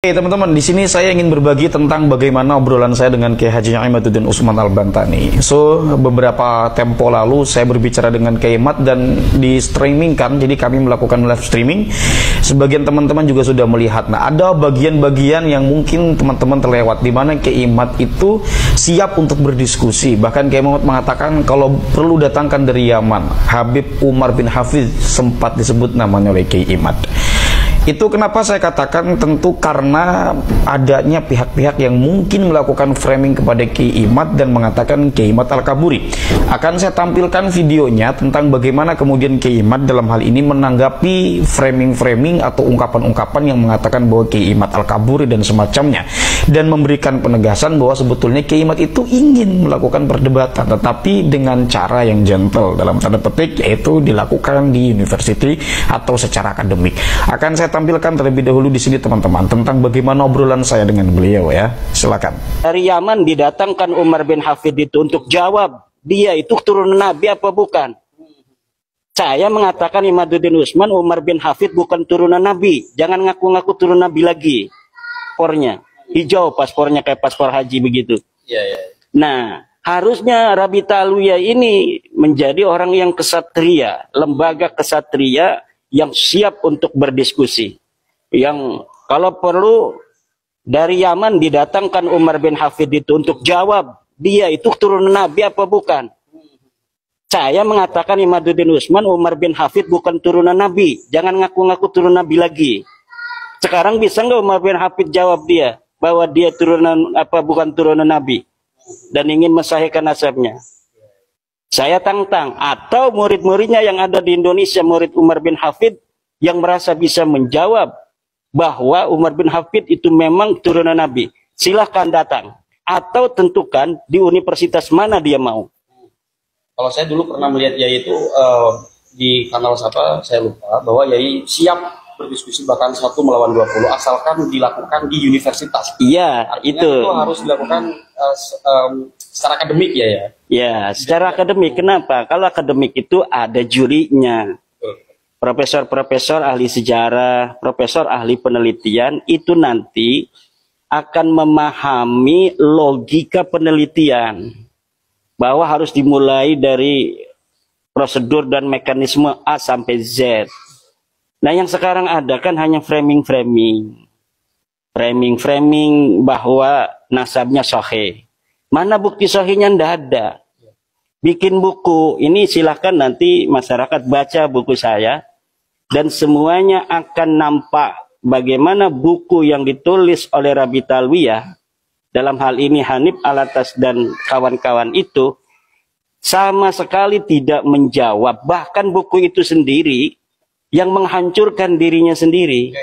Oke teman-teman, di sini saya ingin berbagi tentang bagaimana obrolan saya dengan Kiai Haji Imaduddin Usman Al-Bantani. So, beberapa tempo lalu saya berbicara dengan Kiai Imad dan di streaming kan, jadi kami melakukan live streaming. Sebagian teman-teman juga sudah melihat. Nah, ada bagian-bagian yang mungkin teman-teman terlewat, di mana Kiai Imad itu siap untuk berdiskusi. Bahkan Kiai Imad mengatakan kalau perlu datangkan dari Yaman. Habib Umar bin Hafiz sempat disebut namanya oleh Kiai Imad. Itu kenapa saya katakan tentu karena adanya pihak-pihak yang mungkin melakukan framing kepada Kiai Imad dan mengatakan Kiai Imad Al-Kaburi. Akan saya tampilkan videonya tentang bagaimana kemudian Kiai Imad dalam hal ini menanggapi framing-framing atau ungkapan-ungkapan yang mengatakan bahwa Kiai Imad Al-Kaburi dan semacamnya, dan memberikan penegasan bahwa sebetulnya Kiai Imad itu ingin melakukan perdebatan tetapi dengan cara yang gentle dalam tanda petik, yaitu dilakukan di university atau secara akademik. Akan saya tampilkan terlebih dahulu di sini teman-teman tentang bagaimana obrolan saya dengan beliau ya. Silakan. Dari Yaman didatangkan Umar bin Hafid itu untuk jawab dia itu turunan Nabi apa bukan? Saya mengatakan Imaduddin Usman, Umar bin Hafid bukan turunan Nabi. Jangan ngaku-ngaku turun Nabi lagi. Paspornya hijau, paspornya kayak paspor haji begitu. Nah, harusnya Rabita Alawiyah ini menjadi orang yang kesatria, lembaga kesatria yang siap untuk berdiskusi. Yang kalau perlu dari Yaman didatangkan Umar bin Hafid itu untuk jawab dia itu turunan Nabi apa bukan? Saya mengatakan Imaduddin Usman, Umar bin Hafid bukan turunan Nabi. Jangan ngaku-ngaku turunan Nabi lagi. Sekarang bisa nggak Umar bin Hafid jawab dia bahwa dia turunan apa bukan turunan Nabi dan ingin mensahihkan nasabnya? Saya tantang, atau murid-muridnya yang ada di Indonesia, murid Umar bin Hafid yang merasa bisa menjawab bahwa Umar bin Hafid itu memang turunan Nabi, silahkan datang. Atau tentukan di universitas mana dia mau. Kalau saya dulu pernah melihat Yai itu di kanal siapa, saya lupa, bahwa Yai siap berdiskusi bahkan 1 melawan 20 asalkan dilakukan di universitas. Iya, itu harus dilakukan secara akademik ya. Ya, secara akademik. Kenapa? Kalau akademik itu ada jurinya. Profesor-profesor ahli sejarah, profesor ahli penelitian itu nanti akan memahami logika penelitian. Bahwa harus dimulai dari prosedur dan mekanisme A sampai Z. Nah, yang sekarang ada kan hanya framing-framing. Framing-framing bahwa nasabnya sahih. Mana bukti sahihnya? Ndak ada. Bikin buku, ini silahkan nanti masyarakat baca buku saya. Dan semuanya akan nampak bagaimana buku yang ditulis oleh Rabita Alawiyah, dalam hal ini Hanif Alatas dan kawan-kawan itu, sama sekali tidak menjawab. Bahkan buku itu sendiri yang menghancurkan dirinya sendiri.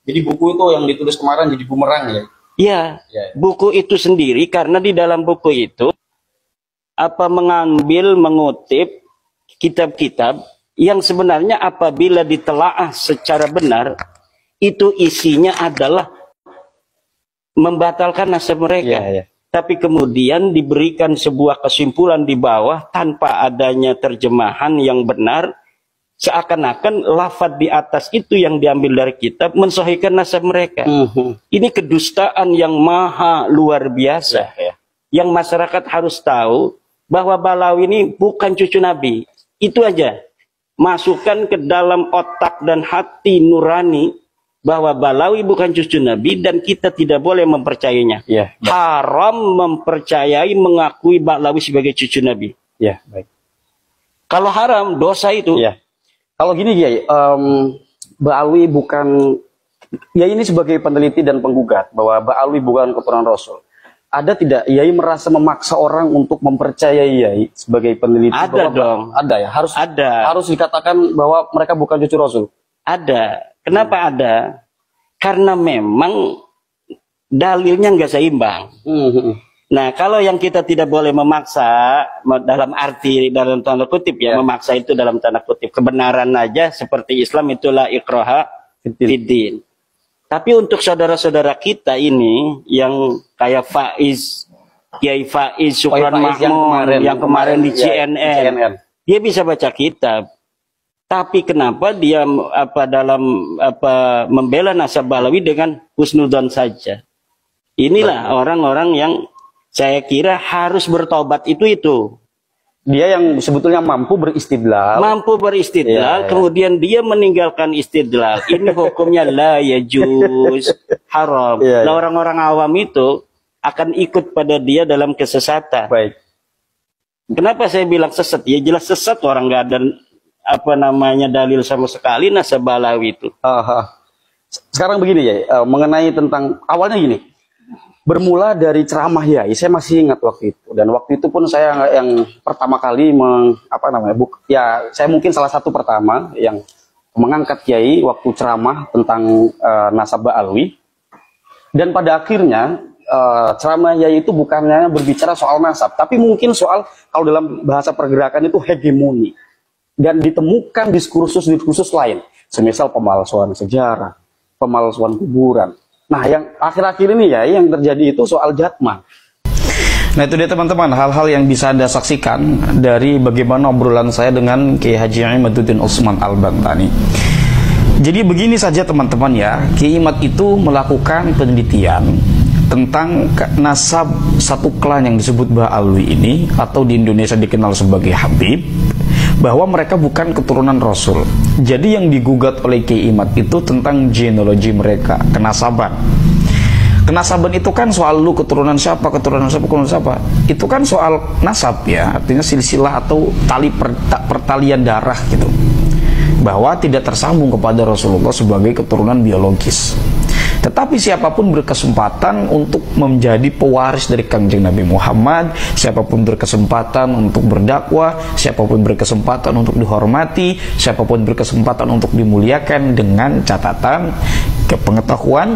Jadi buku itu yang ditulis kemarin jadi bumerang ya? Ya, buku itu sendiri karena di dalam buku itu mengutip kitab-kitab yang sebenarnya apabila ditelaah secara benar itu isinya adalah membatalkan nasab mereka. Tapi kemudian diberikan sebuah kesimpulan di bawah tanpa adanya terjemahan yang benar, seakan-akan lafaz di atas itu yang diambil dari kitab mensahihkan nasab mereka. Ini kedustaan yang maha luar biasa. Yang masyarakat harus tahu bahwa Balawi ini bukan cucu Nabi. Itu aja. Masukkan ke dalam otak dan hati nurani bahwa Balawi bukan cucu Nabi dan kita tidak boleh mempercayainya. Haram mempercayai, mengakui Balawi sebagai cucu Nabi. Kalau haram, dosa itu. Kalau gini Yai, Ba'alwi bukan, Yai ini sebagai peneliti dan penggugat bahwa Ba'alwi bukan keturunan Rasul. Ada tidak Yai merasa memaksa orang untuk mempercayai Yai sebagai peneliti? Ada dong. Ada ya? Harus ada. Harus dikatakan bahwa mereka bukan cucu Rasul? Ada. Kenapa ada? Karena memang dalilnya nggak seimbang. Nah, kalau yang kita tidak boleh memaksa dalam arti dalam tanda kutip memaksa itu dalam tanda kutip kebenaran aja, seperti Islam itulah ikraha fiddin. Tapi untuk saudara-saudara kita ini yang kayak Faiz, Kiai Faiz Syukran Mahmud yang kemarin di CNN, dia bisa baca kitab. Tapi kenapa dia membela nasab Balawi dengan husnudzon saja? Inilah orang-orang yang saya kira harus bertobat itu. Dia yang sebetulnya mampu beristidlal. Mampu beristidlal, kemudian dia meninggalkan istidlal. Ini hukumnya la yajuz, haram. Nah, orang-orang awam itu akan ikut pada dia dalam kesesatan. Baik. Kenapa saya bilang sesat? Ya jelas sesat, orang nggak ada dalil sama sekali nasab Balawi itu. Sekarang begini ya, mengenai tentang awalnya gini. Bermula dari ceramah Yai, saya masih ingat waktu itu, dan waktu itu pun saya yang pertama kali saya mungkin salah satu pertama yang mengangkat Yai waktu ceramah tentang nasab Ba'alwi. Dan pada akhirnya ceramah Yai itu bukannya berbicara soal nasab, tapi mungkin soal, kalau dalam bahasa pergerakan itu hegemoni, dan ditemukan diskursus lain, semisal pemalsuan sejarah, pemalsuan kuburan. Nah, yang akhir-akhir ini ya, yang terjadi itu soal jatmah. Nah, itu dia teman-teman, hal-hal yang bisa Anda saksikan dari bagaimana obrolan saya dengan Kiai Haji Imaduddin Utsman Al-Bantani. Jadi begini saja teman-teman ya, Kiai Imad itu melakukan penelitian tentang nasab satu klan yang disebut Ba'alwi ini, atau di Indonesia dikenal sebagai Habib, bahwa mereka bukan keturunan Rasul. Jadi yang digugat oleh Kiai Imad itu tentang genealogi mereka, kenasaban. Kenasaban itu kan soal lu keturunan siapa. Itu kan soal nasab ya, artinya silsilah atau tali pertalian darah gitu. Bahwa tidak tersambung kepada Rasulullah sebagai keturunan biologis. Tetapi siapapun berkesempatan untuk menjadi pewaris dari Kangjeng Nabi Muhammad, siapapun berkesempatan untuk berdakwah, siapapun berkesempatan untuk dihormati, siapapun berkesempatan untuk dimuliakan, dengan catatan kepengetahuan